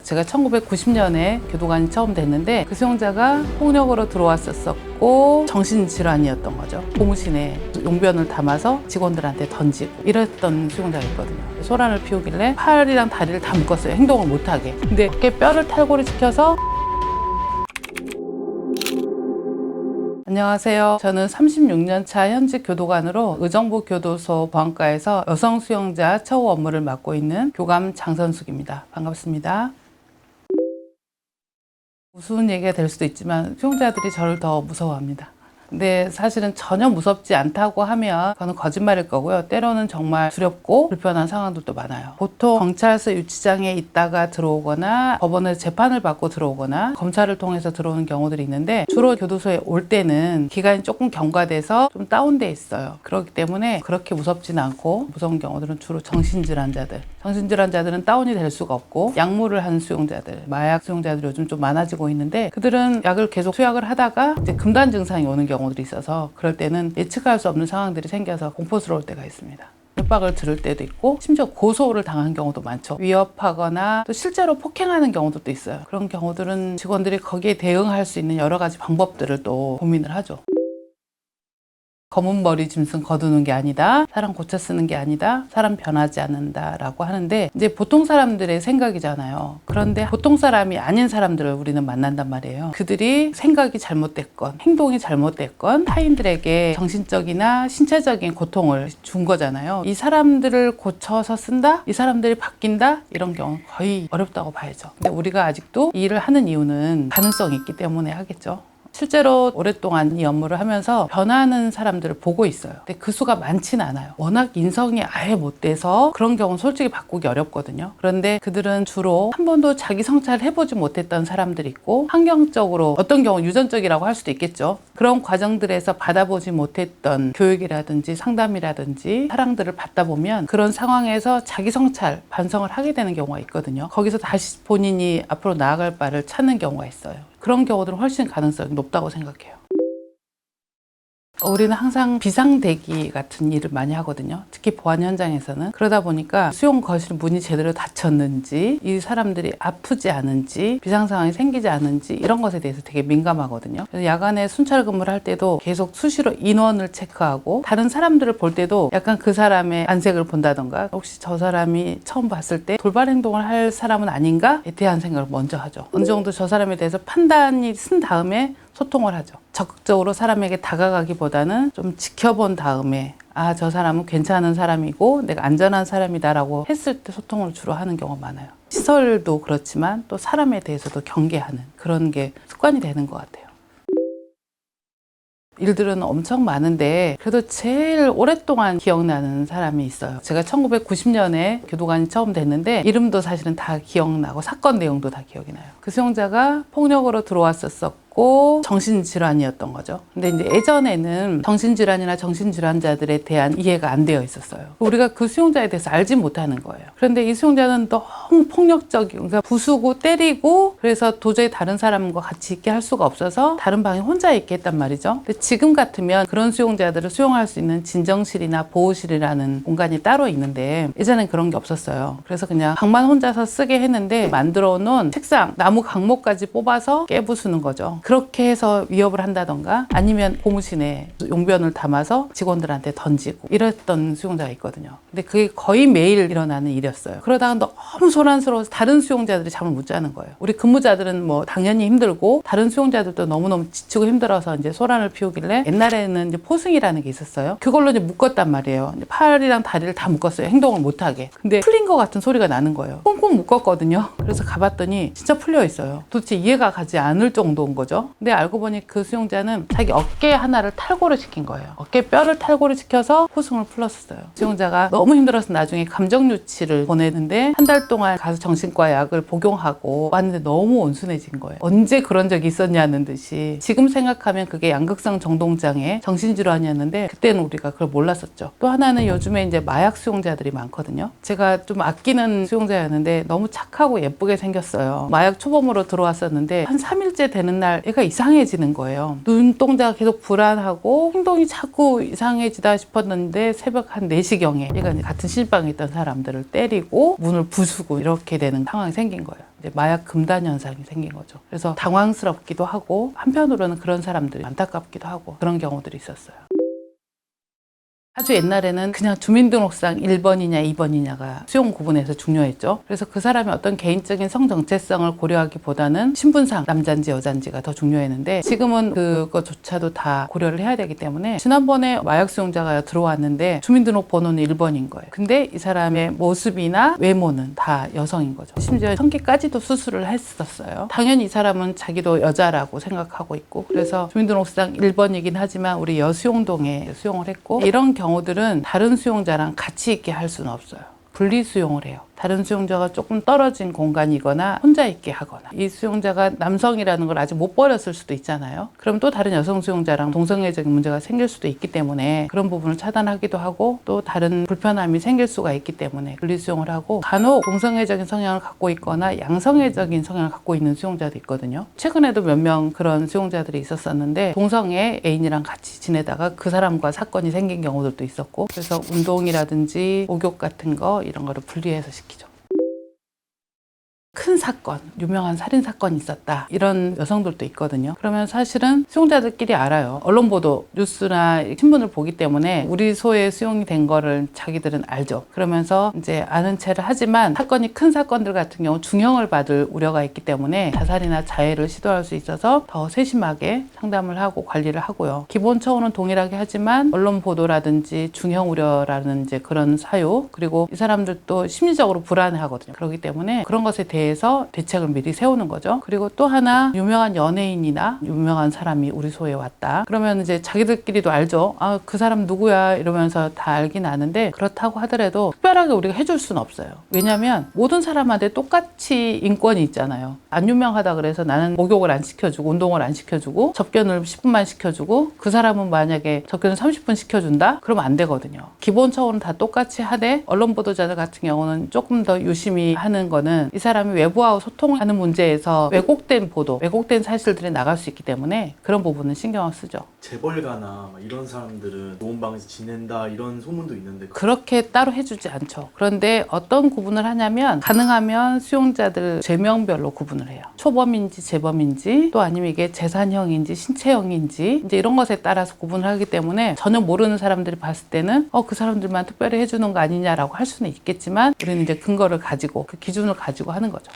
제가 1990년에 교도관이 처음 됐는데 그 수용자가 폭력으로 들어왔었고 정신질환이었던 거죠. 고무신에 용변을 담아서 직원들한테 던지고 이랬던 수용자가 있거든요. 소란을 피우길래 팔이랑 다리를 다 묶었어요. 행동을 못하게. 근데 어깨 뼈를 탈골을 시켜서. 안녕하세요. 저는 36년 차 현직 교도관으로 의정부 교도소 보안과에서 여성 수용자 처우 업무를 맡고 있는 교감 장선숙입니다. 반갑습니다. 우스운 얘기가 될 수도 있지만 수용자들이 저를 더 무서워합니다. 근데 사실은 전혀 무섭지 않다고 하면 그건 거짓말일 거고요. 때로는 정말 두렵고 불편한 상황들도 많아요. 보통 경찰서 유치장에 있다가 들어오거나 법원에서 재판을 받고 들어오거나 검찰을 통해서 들어오는 경우들이 있는데 주로 교도소에 올 때는 기간이 조금 경과돼서 좀 다운돼 있어요. 그렇기 때문에 그렇게 무섭지는 않고 무서운 경우들은 주로 정신질환자들. 정신질환자들은 다운이 될 수가 없고 약물을 한 수용자들, 마약 수용자들이 요즘 좀 많아지고 있는데 그들은 약을 계속 투약을 하다가 이제 금단 증상이 오는 경우들이 있어서 그럴 때는 예측할 수 없는 상황들이 생겨서 공포스러울 때가 있습니다. 협박을 들을 때도 있고 심지어 고소를 당한 경우도 많죠. 위협하거나 또 실제로 폭행하는 경우도 있어요. 그런 경우들은 직원들이 거기에 대응할 수 있는 여러 가지 방법들을 또 고민을 하죠. 검은 머리 짐승 거두는 게 아니다. 사람 고쳐 쓰는 게 아니다. 사람 변하지 않는다 라고 하는데 이제 보통 사람들의 생각이잖아요. 그런데 보통 사람이 아닌 사람들을 우리는 만난단 말이에요. 그들이 생각이 잘못됐건 행동이 잘못됐건 타인들에게 정신적이나 신체적인 고통을 준 거잖아요. 이 사람들을 고쳐서 쓴다? 이 사람들이 바뀐다? 이런 경우는 거의 어렵다고 봐야죠. 근데 우리가 아직도 이 일을 하는 이유는 가능성이 있기 때문에 하겠죠. 실제로 오랫동안 이 업무를 하면서 변하는 사람들을 보고 있어요. 근데 그 수가 많지는 않아요. 워낙 인성이 아예 못 돼서 그런 경우는 솔직히 바꾸기 어렵거든요. 그런데 그들은 주로 한 번도 자기 성찰을 해보지 못했던 사람들이 있고 환경적으로 어떤 경우 유전적이라고 할 수도 있겠죠. 그런 과정들에서 받아보지 못했던 교육이라든지 상담이라든지 사랑들을 받다 보면 그런 상황에서 자기 성찰, 반성을 하게 되는 경우가 있거든요. 거기서 다시 본인이 앞으로 나아갈 바를 찾는 경우가 있어요. 그런 경우들은 훨씬 가능성이 높다고 생각해요. 우리는 항상 비상대기 같은 일을 많이 하거든요. 특히 보안 현장에서는. 그러다 보니까 수용 거실 문이 제대로 닫혔는지, 이 사람들이 아프지 않은지, 비상 상황이 생기지 않은지 이런 것에 대해서 되게 민감하거든요. 그래서 야간에 순찰 근무를 할 때도 계속 수시로 인원을 체크하고 다른 사람들을 볼 때도 약간 그 사람의 안색을 본다던가 혹시 저 사람이 처음 봤을 때 돌발 행동을 할 사람은 아닌가에 대한 생각을 먼저 하죠. 어느 정도 저 사람에 대해서 판단이 쓴 다음에 소통을 하죠. 적극적으로 사람에게 다가가기보다는 좀 지켜본 다음에 아, 저 사람은 괜찮은 사람이고 내가 안전한 사람이다라고 했을 때 소통을 주로 하는 경우가 많아요. 시설도 그렇지만 또 사람에 대해서도 경계하는 그런 게 습관이 되는 것 같아요. 일들은 엄청 많은데 그래도 제일 오랫동안 기억나는 사람이 있어요. 제가 1990년에 교도관이 처음 됐는데 이름도 사실은 다 기억나고 사건 내용도 다 기억이 나요. 그 수용자가 폭력으로 들어왔었고 정신질환이었던 거죠. 근데 이제 예전에는 정신질환이나 정신질환자들에 대한 이해가 안 되어 있었어요. 우리가 그 수용자에 대해서 알지 못하는 거예요. 그런데 이 수용자는 너무 폭력적이고 그러니까 부수고 때리고 그래서 도저히 다른 사람과 같이 있게 할 수가 없어서 다른 방에 혼자 있게 했단 말이죠. 근데 지금 같으면 그런 수용자들을 수용할 수 있는 진정실이나 보호실이라는 공간이 따로 있는데 예전엔 그런 게 없었어요. 그래서 그냥 방만 혼자서 쓰게 했는데 만들어 놓은 책상, 나무 강목까지 뽑아서 깨부수는 거죠. 그렇게 해서 위협을 한다던가 아니면 고무신에 용변을 담아서 직원들한테 던지고 이랬던 수용자가 있거든요. 근데 그게 거의 매일 일어나는 일이었어요. 그러다가 너무 소란스러워서 다른 수용자들이 잠을 못 자는 거예요. 우리 근무자들은 뭐 당연히 힘들고 다른 수용자들도 너무너무 지치고 힘들어서 이제 소란을 피우길래 옛날에는 이제 포승이라는 게 있었어요. 그걸로 이제 묶었단 말이에요. 이제 팔이랑 다리를 다 묶었어요. 행동을 못 하게. 근데 풀린 것 같은 소리가 나는 거예요. 꽁꽁 묶었거든요. 그래서 가봤더니 진짜 풀려 있어요. 도대체 이해가 가지 않을 정도인 거죠. 근데 알고 보니 그 수용자는 자기 어깨 하나를 탈골을 시킨 거예요. 어깨 뼈를 탈골을 시켜서 포승을 풀었어요. 수용자가 너무 힘들어서 나중에 감정유치를 보내는데 한 달 동안 가서 정신과 약을 복용하고 왔는데 너무 온순해진 거예요. 언제 그런 적이 있었냐는 듯이. 지금 생각하면 그게 양극성 정동장애 정신질환이었는데 그때는 우리가 그걸 몰랐었죠. 또 하나는 요즘에 이제 마약 수용자들이 많거든요. 제가 좀 아끼는 수용자였는데 너무 착하고 예쁘게 생겼어요. 마약 초범으로 들어왔었는데 한 3일째 되는 날 날 애가 이상해지는 거예요. 눈동자가 계속 불안하고 행동이 자꾸 이상해지다 싶었는데 새벽 한 4시경에 얘가 같은 신방에 있던 사람들을 때리고 문을 부수고 이렇게 되는 상황이 생긴 거예요. 이제 마약 금단 현상이 생긴 거죠. 그래서 당황스럽기도 하고 한편으로는 그런 사람들이 안타깝기도 하고 그런 경우들이 있었어요. 아주 옛날에는 그냥 주민등록상 1번이냐 2번이냐가 수용 구분에서 중요했죠. 그래서 그 사람의 어떤 개인적인 성 정체성을 고려하기보다는 신분상 남자인지 여자인지가 더 중요했는데 지금은 그것조차도 다 고려를 해야 되기 때문에 지난번에 마약 수용자가 들어왔는데 주민등록 번호는 1번인 거예요. 근데 이 사람의 모습이나 외모는 다 여성인 거죠. 심지어 성기까지도 수술을 했었어요. 당연히 이 사람은 자기도 여자라고 생각하고 있고 그래서 주민등록상 1번이긴 하지만 우리 여수용동에 수용을 했고 이런 경우들은 다른 수용자랑 같이 있게 할 수는 없어요. 분리 수용을 해요. 다른 수용자가 조금 떨어진 공간이거나 혼자 있게 하거나 이 수용자가 남성이라는 걸 아직 못 버렸을 수도 있잖아요. 그럼 또 다른 여성 수용자랑 동성애적인 문제가 생길 수도 있기 때문에 그런 부분을 차단하기도 하고 또 다른 불편함이 생길 수가 있기 때문에 분리수용을 하고 간혹 동성애적인 성향을 갖고 있거나 양성애적인 성향을 갖고 있는 수용자도 있거든요. 최근에도 몇 명 그런 수용자들이 있었었는데 동성애 애인이랑 같이 지내다가 그 사람과 사건이 생긴 경우들도 있었고 그래서 운동이라든지 목욕 같은 거 이런 거를 분리해서 시키죠. 큰 사건, 유명한 살인 사건이 있었다 이런 여성들도 있거든요. 그러면 사실은 수용자들끼리 알아요. 언론 보도, 뉴스나 신문을 보기 때문에 우리 소에 수용이 된 거를 자기들은 알죠. 그러면서 이제 아는 체를 하지만 사건이 큰 사건들 같은 경우 중형을 받을 우려가 있기 때문에 자살이나 자해를 시도할 수 있어서 더 세심하게 상담을 하고 관리를 하고요. 기본 처우는 동일하게 하지만 언론 보도라든지 중형 우려라는 이제 그런 사유 그리고 이 사람들도 심리적으로 불안해하거든요. 그렇기 때문에 그런 것에 대해서 대책을 미리 세우는 거죠. 그리고 또 하나 유명한 연예인이나 유명한 사람이 우리 소에 왔다. 그러면 이제 자기들끼리도 알죠. 아, 그 사람 누구야 이러면서 다 알긴 아는데 그렇다고 하더라도 특별하게 우리가 해줄 수는 없어요. 왜냐하면 모든 사람한테 똑같이 인권이 있잖아요. 안 유명하다 그래서 나는 목욕을 안 시켜주고 운동을 안 시켜주고 접견을 10분만 시켜주고 그 사람은 만약에 접견을 30분 시켜준다? 그러면 안 되거든요. 기본 처우는 다 똑같이 하되 언론 보도자들 같은 경우는 조금 더 유심히 하는 거는 이 사람이 외부하고 소통하는 문제에서 왜곡된 보도, 왜곡된 사실들이 나갈 수 있기 때문에 그런 부분은 신경을 쓰죠. 재벌가나 이런 사람들은 좋은 방에서 지낸다 이런 소문도 있는데 그렇게 따로 해주지 않죠. 그런데 어떤 구분을 하냐면 가능하면 수용자들 죄명별로 구분을 해요. 초범인지 재범인지 또 아니면 이게 재산형인지 신체형인지 이제 이런 것에 따라서 구분을 하기 때문에 전혀 모르는 사람들이 봤을 때는 그 사람들만 특별히 해주는 거 아니냐라고 할 수는 있겠지만 우리는 이제 근거를 가지고 그 기준을 가지고 하는 거죠.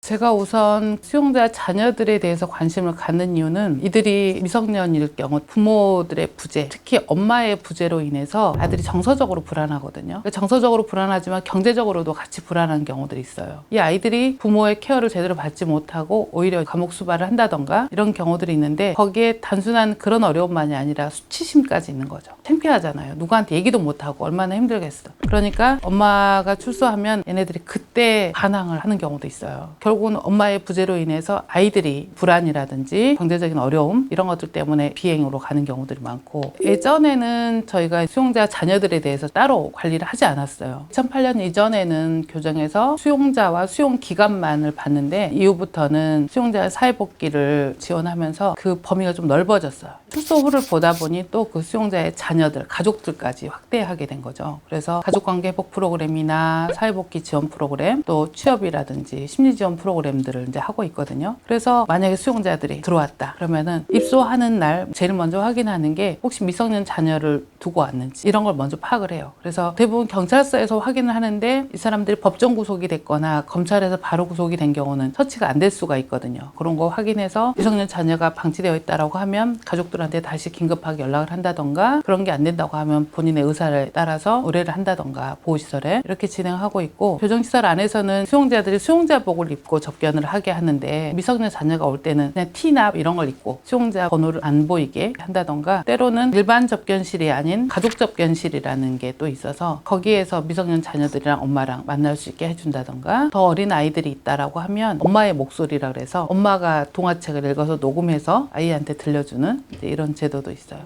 제가 우선 수용자 자녀들에 대해서 관심을 갖는 이유는 이들이 미성년일 경우 부모들의 부재, 특히 엄마의 부재로 인해서 아들이 정서적으로 불안하거든요. 정서적으로 불안하지만 경제적으로도 같이 불안한 경우들이 있어요. 이 아이들이 부모의 케어를 제대로 받지 못하고 오히려 감옥 수발을 한다던가 이런 경우들이 있는데 거기에 단순한 그런 어려움만이 아니라 수치심까지 있는 거죠. 창피하잖아요. 누구한테 얘기도 못하고 얼마나 힘들겠어. 그러니까 엄마가 출소하면 얘네들이 그때 반항을 하는 경우도 있어요. 결국은 엄마의 부재로 인해서 아이들이 불안이라든지 경제적인 어려움 이런 것들 때문에 비행으로 가는 경우들이 많고 예전에는 저희가 수용자 자녀들에 대해서 따로 관리를 하지 않았어요. 2008년 이전에는 교정에서 수용자와 수용 기간만을 봤는데 이후부터는 수용자 사회복귀를 지원하면서 그 범위가 좀 넓어졌어요. 출소 후를 보다 보니 또 그 수용자의 자녀들, 가족들까지 확대하게 된 거죠. 그래서 가족관계 회복 프로그램이나 사회복귀 지원 프로그램 또 취업이라든지 심리 지원 프로그램들을 이제 하고 있거든요. 그래서 만약에 수용자들이 들어왔다 그러면은 입소하는 날 제일 먼저 확인하는 게 혹시 미성년 자녀를 두고 왔는지 이런 걸 먼저 파악을 해요. 그래서 대부분 경찰서에서 확인을 하는데 이 사람들이 법정 구속이 됐거나 검찰에서 바로 구속이 된 경우는 처치가 안 될 수가 있거든요. 그런 거 확인해서 미성년 자녀가 방치되어 있다라고 하면 가족들한테 다시 긴급하게 연락을 한다던가 그런 게 안 된다고 하면 본인의 의사를 따라서 의뢰를 한다던가 보호시설에 이렇게 진행하고 있고 교정시설 안에서는 수용자들이 수용자복을 입고 접견을 하게 하는데 미성년 자녀가 올 때는 그냥 티나 이런 걸 입고 수용자 번호를 안 보이게 한다던가 때로는 일반 접견실이 아닌 가족 접견실이라는 게 또 있어서 거기에서 미성년 자녀들이랑 엄마랑 만날 수 있게 해준다던가 더 어린 아이들이 있다라고 하면 엄마의 목소리라 그래서 엄마가 동화책을 읽어서 녹음해서 아이한테 들려주는 이런 제도도 있어요.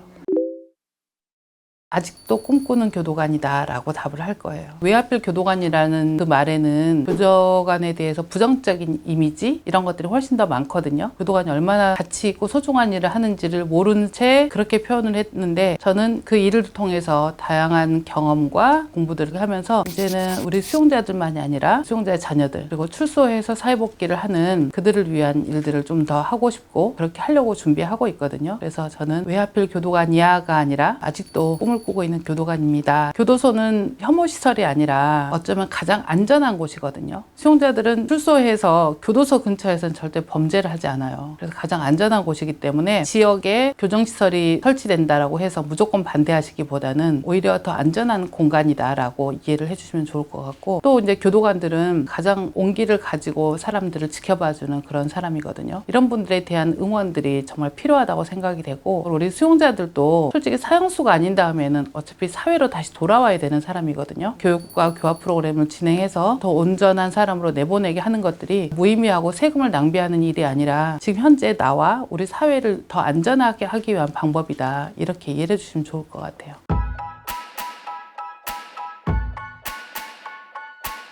아직도 꿈꾸는 교도관이다라고 답을 할 거예요. 왜 하필 교도관이라는 그 말에는 교도관에 대해서 부정적인 이미지 이런 것들이 훨씬 더 많거든요. 교도관이 얼마나 가치 있고 소중한 일을 하는지를 모르는 채 그렇게 표현을 했는데, 저는 그 일을 통해서 다양한 경험과 공부들을 하면서 이제는 우리 수용자들만이 아니라 수용자의 자녀들, 그리고 출소해서 사회복귀를 하는 그들을 위한 일들을 좀 더 하고 싶고 그렇게 하려고 준비하고 있거든요. 그래서 저는 왜 하필 교도관이야가 아니라 아직도 꿈을 꾸고 있는 교도관입니다. 교도소는 혐오시설이 아니라 어쩌면 가장 안전한 곳이거든요. 수용자들은 출소해서 교도소 근처에서는 절대 범죄를 하지 않아요. 그래서 가장 안전한 곳이기 때문에 지역에 교정시설이 설치된다라고 해서 무조건 반대하시기보다는 오히려 더 안전한 공간이다라고 이해를 해주시면 좋을 것 같고, 또 이제 교도관들은 가장 온기를 가지고 사람들을 지켜봐주는 그런 사람이거든요. 이런 분들에 대한 응원들이 정말 필요하다고 생각이 되고, 우리 수용자들도 솔직히 사형수가 아닌 다음에는 어차피 사회로 다시 돌아와야 되는 사람이거든요. 교육과 교화 프로그램을 진행해서 더 온전한 사람으로 내보내게 하는 것들이 무의미하고 세금을 낭비하는 일이 아니라 지금 현재 나와 우리 사회를 더 안전하게 하기 위한 방법이다, 이렇게 이해해 주시면 좋을 것 같아요.